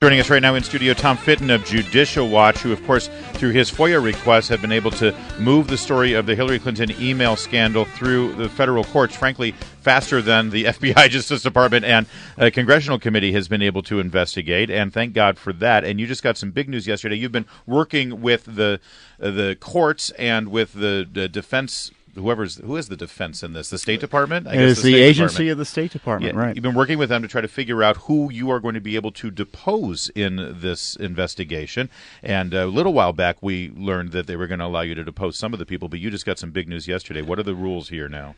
Joining us right now in studio, Tom Fitton of Judicial Watch, who, of course, through his FOIA requests, have been able to move the story of the Hillary Clinton email scandal through the federal courts, frankly, faster than the FBI Justice Department and a congressional committee has been able to investigate, and thank God for that. And you just got some big news yesterday. You've been working with the courts and with the defense. Who is the defense in this? The State Department? It is the agency of the State Department, yeah, right. You've been working with them to try to figure out who you are going to be able to depose in this investigation. And a little while back, we learned that they were going to allow you to depose some of the people, but you just got some big news yesterday. What are the rules here now?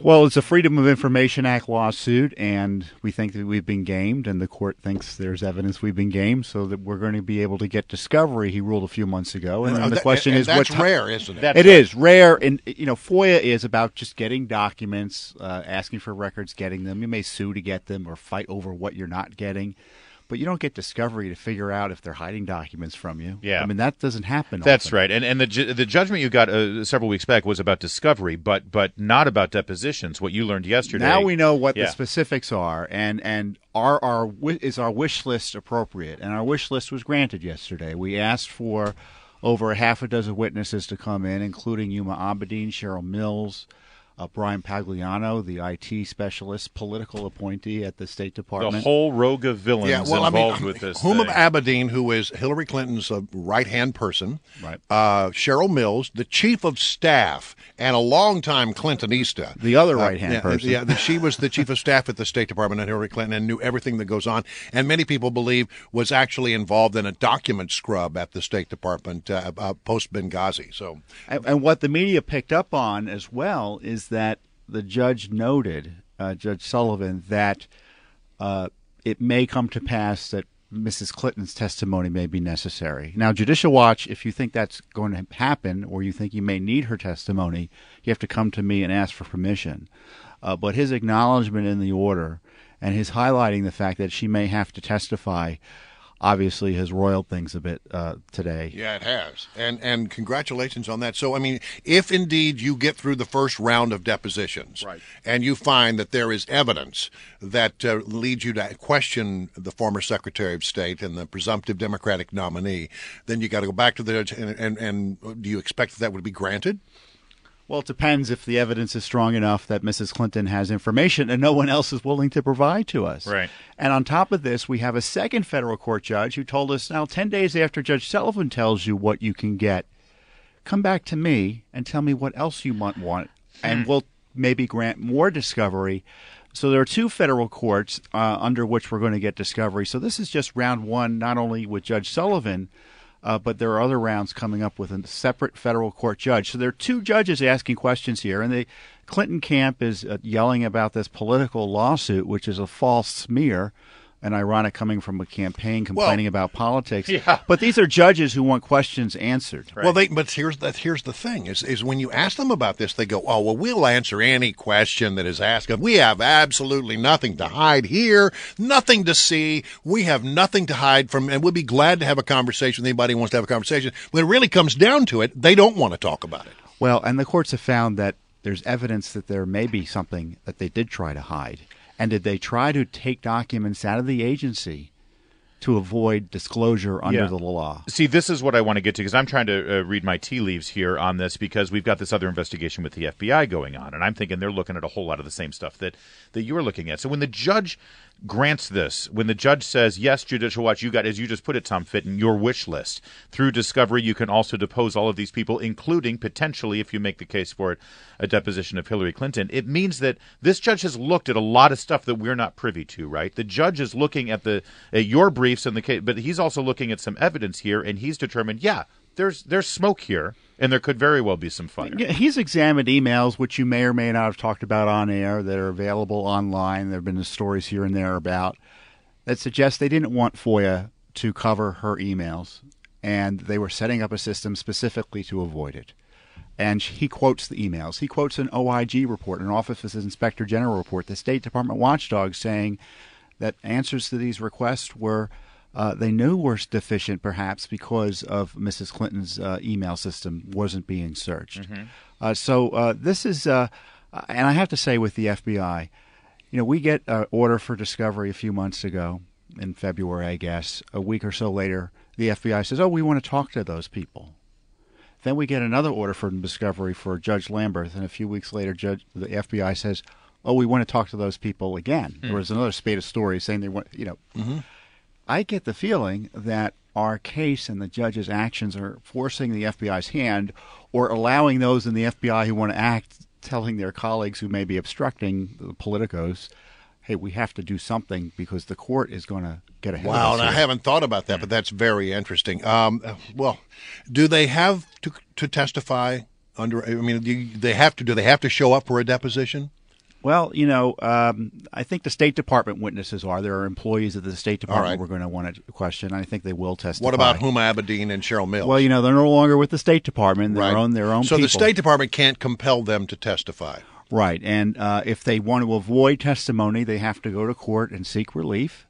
Well, it's a Freedom of Information Act lawsuit, and we think that we've been gamed, and the court thinks there's evidence we've been gamed, so that we're going to be able to get discovery. He ruled a few months ago, and then the question is, that's rare, isn't it? It is rare, and FOIA is about just getting documents, asking for records, getting them. You may sue to get them or fight over what you're not getting. But you don't get discovery to figure out if they're hiding documents from you. Yeah. I mean, that doesn't happen That's often. right. And the judgment you got several weeks back was about discovery, but not about depositions, what you learned yesterday. Now we know what the specifics are, and is our wish list appropriate? And our wish list was granted yesterday. We asked for over a half a dozen witnesses to come in, including Yuma Abedin, Cheryl Mills, Brian Pagliano, the IT specialist, political appointee at the State Department. The whole rogue of villains involved with this. Yuma Abedin, who is Hillary Clinton's right-hand person, right. Cheryl Mills, the chief of staff and a longtime Clintonista. The other right-hand person. Yeah, she was the chief of staff at the State Department at Hillary Clinton and knew everything that goes on, and many people believe was actually involved in a document scrub at the State Department post-Benghazi. So, and what the media picked up on as well is that the judge noted, Judge Sullivan, that it may come to pass that Mrs. Clinton's testimony may be necessary. Now, Judicial Watch, if you think that's going to happen or you think you may need her testimony, you have to come to me and ask for permission. But his acknowledgement in the order and his highlighting the fact that she may have to testify obviously has roiled things a bit today. Yeah, it has. And congratulations on that. So, I mean, if indeed you get through the first round of depositions, right, and you find that there is evidence that leads you to question the former Secretary of State and the presumptive Democratic nominee, then you got to go back to the judge. And do you expect that would be granted? Well, it depends if the evidence is strong enough that Mrs. Clinton has information and no one else is willing to provide to us. Right. And on top of this, we have a second federal court judge who told us, now 10 days after Judge Sullivan tells you what you can get, come back to me and tell me what else you might want, and we'll maybe grant more discovery. So there are two federal courts under which we're going to get discovery. So this is just round one, not only with Judge Sullivan, but there are other rounds coming up with a separate federal court judge. So there are two judges asking questions here, and the Clinton camp is yelling about this political lawsuit, which is a false smear, and ironic coming from a campaign complaining about politics. Yeah. But these are judges who want questions answered. Right. Well, but here's the thing: is when you ask them about this, they go, "Oh, well, we'll answer any question that is asked. We have absolutely nothing to hide here, nothing to see. We have nothing to hide from, and we'll be glad to have a conversation with anybody who wants to have a conversation." When it really comes down to it, they don't want to talk about it. Well, and the courts have found that there's evidence that there may be something that they did try to hide. And did they try to take documents out of the agency to avoid disclosure under the law? See, this is what I want to get to, because I'm trying to read my tea leaves here on this, because we've got this other investigation with the FBI going on, and I'm thinking they're looking at a whole lot of the same stuff that you're looking at. So when the judge grants this, when the judge says, yes, Judicial Watch, you got, as you just put it, Tom Fitton, your wish list. Through discovery, you can also depose all of these people, including, potentially, if you make the case for it, a deposition of Hillary Clinton. It means that this judge has looked at a lot of stuff that we're not privy to, right? The judge is looking at your briefs in the case, but he's also looking at some evidence here, and he's determined, there's smoke here, and there could very well be some fire. He's examined emails, which you may or may not have talked about on air, that are available online. There have been stories here and there about that suggest they didn't want FOIA to cover her emails, and they were setting up a system specifically to avoid it. And he quotes the emails. He quotes an OIG report, an Office of Inspector General report, the State Department watchdog, saying that answers to these requests were they knew were deficient, perhaps because of Mrs. Clinton's email system wasn't being searched. Mm-hmm. So this is, and I have to say with the FBI, we get an order for discovery a few months ago. in February, I guess. A week or so later, the FBI says, "Oh, we want to talk to those people." Then we get another order for discovery for Judge Lambert, and a few weeks later, the FBI says, "Oh, we want to talk to those people again." There was another spate of stories saying they want, I get the feeling that our case and the judge's actions are forcing the FBI's hand, or allowing those in the FBI who want to act, telling their colleagues who may be obstructing the politicos, hey, we have to do something because the court is going to get ahead of us. Wow, and I here. haven't thought about that, but that's very interesting. Well, do they have to testify under? I mean, do they have to show up for a deposition? Well, I think the State Department witnesses are. There are employees of the State Department we're going to want to question. I think they will testify. What about Huma Abedin and Cheryl Mills? Well, they're no longer with the State Department. They're their own So people. the State Department can't compel them to testify. Right, and if they want to avoid testimony, they have to go to court and seek relief,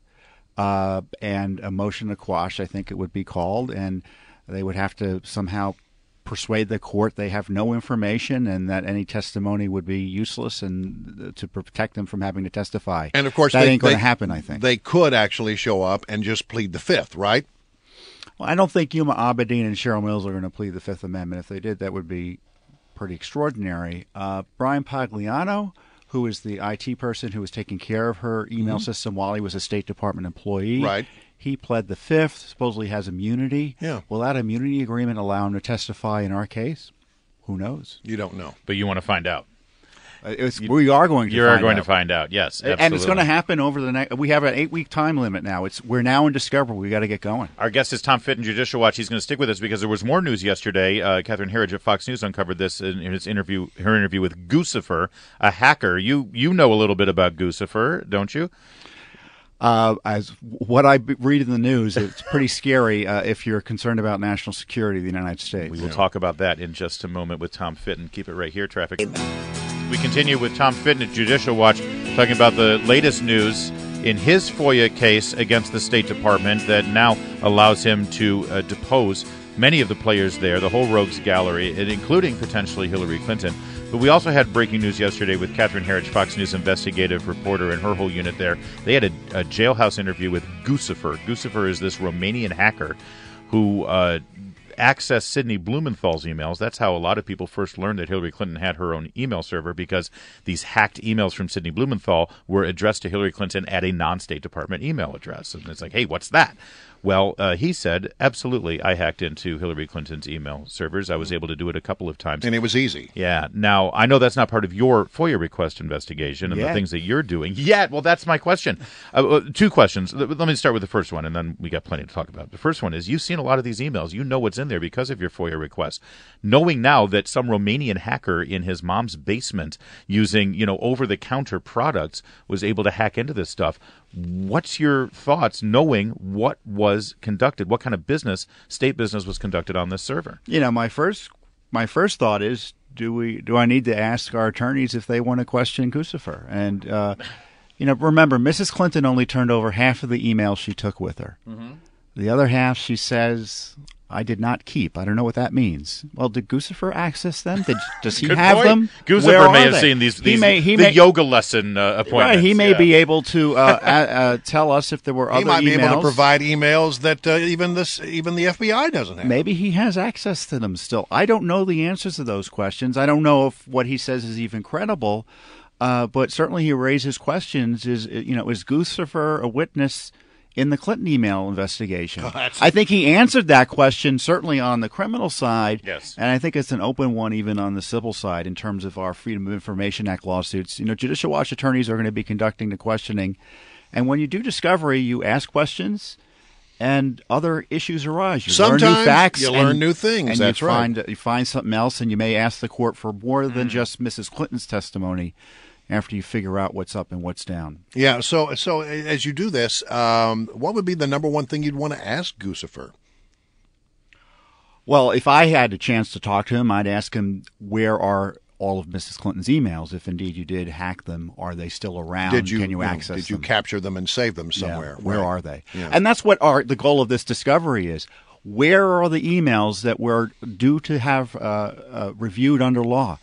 and a motion to quash, I think it would be called, and they would have to somehow persuade the court they have no information and that any testimony would be useless, and to protect them from having to testify. And of course, that ain't going to happen, I think. They could actually show up and just plead the Fifth, right? Well, I don't think Huma Abedin and Cheryl Mills are going to plead the Fifth Amendment. If they did, that would be pretty extraordinary. Brian Pagliano, who is the IT person who was taking care of her email system while he was a State Department employee, right? He pled the Fifth, supposedly has immunity. Yeah. Will that immunity agreement allow him to testify in our case? Who knows? You don't know. But you want to find out. We are going to. You are going to find out. Yes, absolutely. And it's going to happen over the next. We have an 8-week time limit now. We're now in discovery. We got to get going. Our guest is Tom Fitton, Judicial Watch. He's going to stick with us because there was more news yesterday. Catherine Herridge at Fox News uncovered this in her interview with Guccifer, a hacker. You know a little bit about Guccifer, don't you? As what I read in the news, it's pretty scary if you're concerned about national security of the United States. We will talk about that in just a moment with Tom Fitton. Keep it right here, traffic. We continue with Tom Fitton at Judicial Watch, talking about the latest news in his FOIA case against the State Department that now allows him to depose many of the players there, the whole rogues gallery, including potentially Hillary Clinton. But we also had breaking news yesterday with Catherine Herridge, Fox News investigative reporter, and her whole unit there. They had a jailhouse interview with Guccifer. Guccifer is this Romanian hacker who accessed Sidney Blumenthal's emails. That's how a lot of people first learned that Hillary Clinton had her own email server, because these hacked emails from Sidney Blumenthal were addressed to Hillary Clinton at a non-State Department email address. And it's like, hey, what's that? Well, he said, absolutely, I hacked into Hillary Clinton's email servers. I was able to do it a couple of times. And it was easy. Yeah. Now, I know that's not part of your FOIA request investigation and the things that you're doing. Yet, well, that's my question. 2 questions. Let me start with the first one, and then we got plenty to talk about. The first one is, you've seen a lot of these emails. You know what's in there because of your FOIA request. Knowing now that some Romanian hacker in his mom's basement using, over-the-counter products was able to hack into this stuff, what's your thoughts knowing what was conducted, what kind of state business was conducted on this server? My first thought is, do I need to ask our attorneys if they want to question Guccifer? And remember, Mrs. Clinton only turned over half of the emails she took with her. Mm-hmm. The other half, she says, I did not keep. I don't know what that means. Well, did Guccifer access them? Does he have them? Guccifer may have seen these the yoga lesson appointments. Right, he may be able to tell us if there were other emails. He might be able to provide emails that even the FBI doesn't have. Maybe he has access to them still. I don't know the answers to those questions. I don't know if what he says is even credible, but certainly he raises questions. Is Guccifer a witness in the Clinton email investigation? I think he answered that question, certainly on the criminal side. Yes. And I think it's an open one even on the civil side in terms of our Freedom of Information Act lawsuits. Judicial Watch attorneys are going to be conducting the questioning. And when you do discovery, you ask questions and other issues arise. You Sometimes learn new facts. You learn new things. And That's right. You find something else, and you may ask the court for more than just Mrs. Clinton's testimony after you figure out what's up and what's down. Yeah, so as you do this, what would be the number one thing you'd want to ask Guccifer? Well, if I had a chance to talk to him, I'd ask him, where are all of Mrs. Clinton's emails? If indeed you did hack them, are they still around? Can you access them? Did you capture them and save them somewhere? Yeah, where are they? Yeah. And that's what the goal of this discovery is. Where are the emails that were due to have reviewed under law?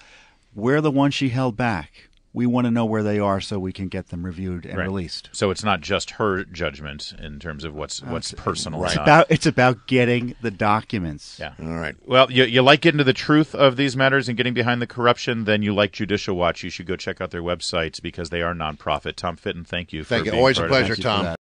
Where are the ones she held back? We want to know where they are so we can get them reviewed and released. So it's not just her judgment in terms of what's personal. It's about getting the documents. Yeah. All right. Well, you like getting to the truth of these matters and getting behind the corruption, then you like Judicial Watch. You should go check out their websites because they are nonprofit. Tom Fitton, thank you. Thank you. Always a pleasure, Tom.